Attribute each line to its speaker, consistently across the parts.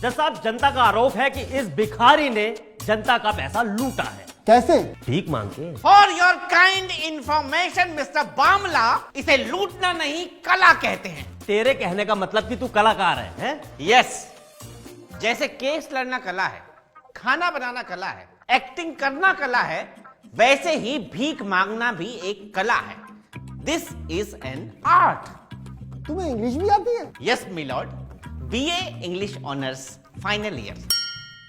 Speaker 1: जज साहब, जनता का आरोप है कि इस भिखारी ने जनता का पैसा लूटा है।
Speaker 2: कैसे?
Speaker 1: भीख मांग के।
Speaker 3: For your kind information mister बामला, इसे लूटना नहीं कला कहते हैं।
Speaker 1: तेरे कहने का मतलब कि तू कलाकार है?
Speaker 3: यस, जैसे केस लड़ना कला है, खाना बनाना कला है, एक्टिंग करना कला है, वैसे ही भीख मांगना भी एक कला है। This is an art.
Speaker 2: तुम्हें इंग्लिश भी आती है?
Speaker 3: Yes milord, BA English honours final year.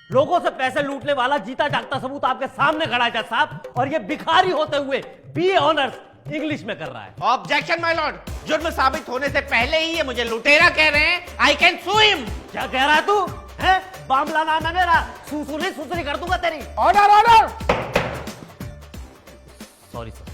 Speaker 1: लोगों से पैसे लूटने वाला जीता जागता सबूत आपके सामने खड़ा है जज साहब, और ये भिखारी होते हुए बीए ऑनर्स इंग्लिश में कर रहा है।
Speaker 3: ऑब्जेक्शन माय लॉर्ड, जुर्म साबित होने से पहले ही ये मुझे लुटेरा कह रहे हैं। I can sue him.
Speaker 1: क्या कह रहा है तू? है बामला नाम है मेरा, सुसुली सुसुली कर दूंगा तेरी।
Speaker 2: Order order.
Speaker 1: Sorry sir.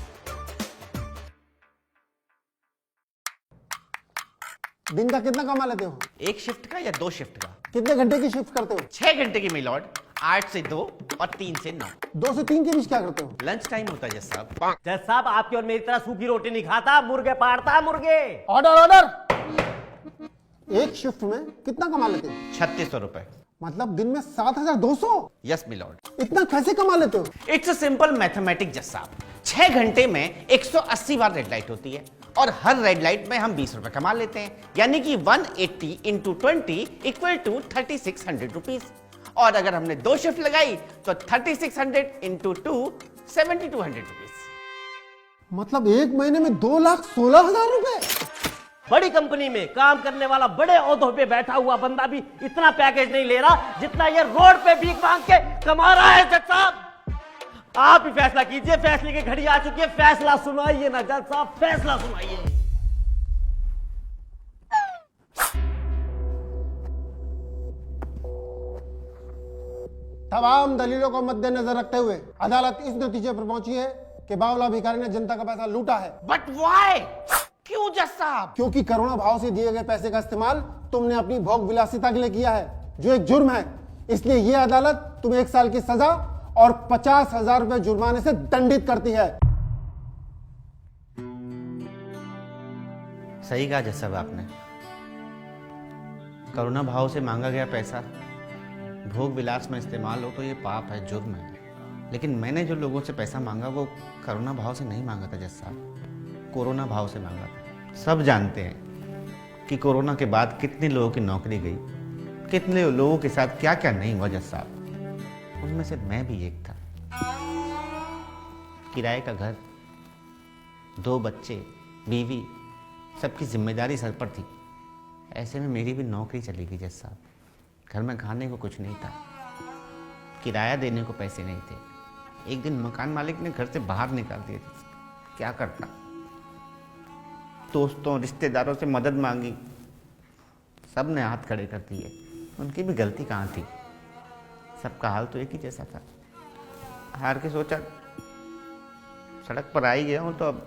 Speaker 2: दिन का कितना कमा लेते हो?
Speaker 3: एक शिफ्ट का या 2 शिफ्ट का?
Speaker 2: कितने घंटे की शिफ्ट करते हो?
Speaker 3: 6 घंटे की मिलॉर्ड, 8 से 2 और 3 से 9।
Speaker 2: 2 से 3 के बीच क्या करते हो?
Speaker 3: लंच टाइम होता है जज साहब।
Speaker 1: जज साहब, आपकी और मेरी तरह सूखी रोटी नहीं खाता, मुर्गे पाड़ता है मुर्गे।
Speaker 2: Order order. एक शिफ्ट में कितना कमा लेते हो?
Speaker 3: 3600 रुपए।
Speaker 2: मतलब दिन में 7200?
Speaker 3: Yes milord.
Speaker 2: इतना कैसे कमा लेते हो?
Speaker 3: इट्स अ सिंपल मैथमेटिक जज साहब। 6 घंटे में 180 बार रेड लाइट होती है और हर रेड लाइट में हम 20 रुपए कमा लेते हैं, यानी कि 180 इंटू 20 इक्वल टू 3600 रुपीज। और अगर हमने 2 शिफ्ट लगाई तो 3600 इंटू 2 7200 रुपीज।
Speaker 2: मतलब एक महीने में 2,16,000 रुपए।
Speaker 1: बड़ी कंपनी में काम करने वाला बड़े ओहदों पे बैठा हुआ बंदा भी इतना पैकेज नहीं ले रहा जितना ये रोड पे भीख मांग के कमा रहा है। जज साहब, आप ही फैसला कीजिए, फैसले की घड़ी आ चुकी है, फैसला सुनाइए ना जज साहब, फैसला सुनाइए।
Speaker 2: तमाम दलीलों को मद्देनजर रखते हुए अदालत इस नतीजे पर पहुंची है कि बावला भिखारी ने जनता का पैसा लूटा है।
Speaker 3: But why? क्यों जज साहब?
Speaker 2: क्योंकि करुणा भाव से दिए गए पैसे का इस्तेमाल तुमने अपनी भोग विलासिता के लिए किया है, जो एक जुर्म है। इसलिए यह अदालत तुम्हें 1 साल की सजा और 50,000 रुपए जुर्माने से दंडित करती है।
Speaker 3: सही कहा जज साहब आपने। करुणा भाव से मांगा गया पैसा भोग विलास में इस्तेमाल हो तो ये पाप है, जुर्म है। लेकिन मैंने जो लोगों से पैसा मांगा वो करुणा भाव से नहीं मांगा था जज साहब, कोरोना भाव से मांगा था। सब जानते हैं कि कोरोना के बाद कितने लोगों की नौकरी गई, कितने लोगों के साथ क्या क्या नहीं हुआ जज साहब। उनमें से मैं भी एक था। किराए का घर, 2 बच्चे, बीवी, सबकी जिम्मेदारी सर पर थी। ऐसे में मेरी भी नौकरी चली गई जज साहब। घर में खाने को कुछ नहीं था, किराया देने को पैसे नहीं थे। एक दिन मकान मालिक ने घर से बाहर निकाल दिया। क्या करता? दोस्तों रिश्तेदारों से मदद मांगी, सब ने हाथ खड़े कर दिए। उनकी भी गलती कहाँ थी? सबका हाल तो एक ही जैसा था। हार के सोचा सड़क पर आ ही गया हूं तो अब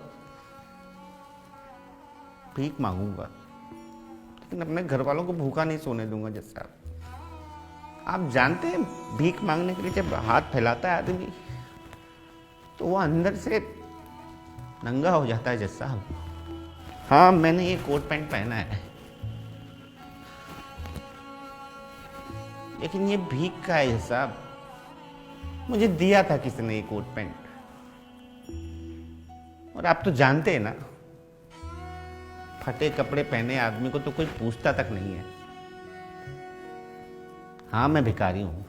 Speaker 3: भीख मांगूंगा, लेकिन अपने घर वालों को भूखा नहीं सोने दूंगा जज साहब। आप जानते हैं भीख मांगने के लिए जब हाथ फैलाता है आदमी तो वो अंदर से नंगा हो जाता है जज साहब। हाँ, मैंने ये कोट पैंट पहना है, लेकिन ये भीख का है जज साहब। मुझे दिया था किसी ने ये कोट पैंट। और आप तो जानते हैं ना, फटे कपड़े पहने आदमी को तो कोई पूछता तक नहीं है। हाँ, मैं भिखारी हूं,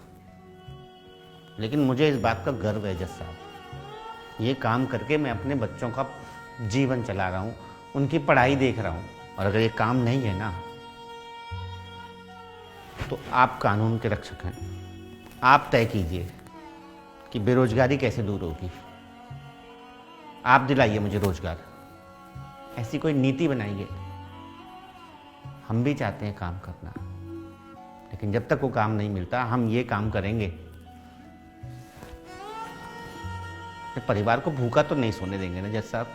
Speaker 3: लेकिन मुझे इस बात का गर्व है जज साहब। ये काम करके मैं अपने बच्चों का जीवन चला रहा हूं, उनकी पढ़ाई देख रहा हूं। और अगर ये काम नहीं है ना, तो आप कानून के रक्षक हैं। आप तय कीजिए कि बेरोजगारी कैसे दूर होगी। आप दिलाइए मुझे रोजगार, ऐसी कोई नीति बनाइए। हम भी चाहते हैं काम करना, लेकिन जब तक वो काम नहीं मिलता हम ये काम करेंगे। अपने परिवार को भूखा तो नहीं सोने देंगे ना जज साहब।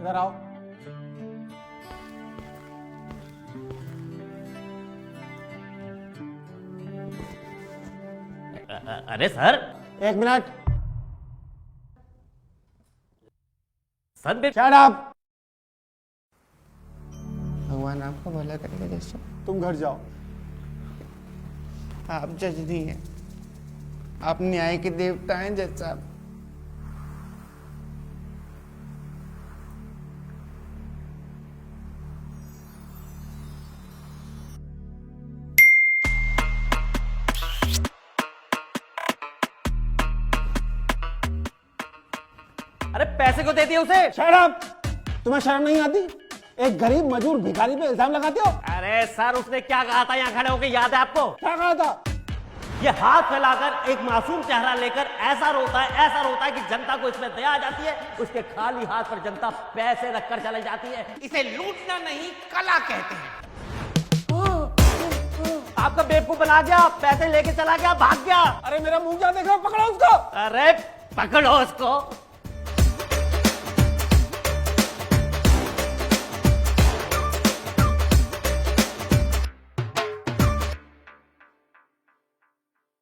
Speaker 2: इधर आओ।
Speaker 1: अरे sir,
Speaker 2: 1 minute.
Speaker 1: Sir
Speaker 2: shut up.
Speaker 3: भगवान भगवान आपका भला करेगा जज साहब।
Speaker 2: तुम घर जाओ।
Speaker 3: आप जज नहीं है, आप न्याय के देवता हैं जज साहब।
Speaker 1: अरे पैसे क्यों देती है उसे?
Speaker 2: शराब, तुम्हें शर्म नहीं आती? एक गरीब मजदूर भिखारी पे इल्जाम लगाते हो?
Speaker 1: अरे सर, उसने क्या कहा था यहाँ खड़े होकर, याद है आपको?
Speaker 2: क्या कहा था?
Speaker 1: ये हाथ फैलाकर एक मासूम चेहरा लेकर ऐसा रोता है कि जनता को इसमें दया आ जाती है। उसके खाली हाथ पर जनता पैसे रखकर चले जाती है।
Speaker 3: इसे लूटना नहीं, कला कहते हैं।
Speaker 1: आपका बेवकूफ बना गया, पैसे लेके चला गया, भाग गया।
Speaker 2: अरे मेरा मुंह क्या देख रहे हो? पकड़ो उसको।
Speaker 1: अरे पकड़ो उसको।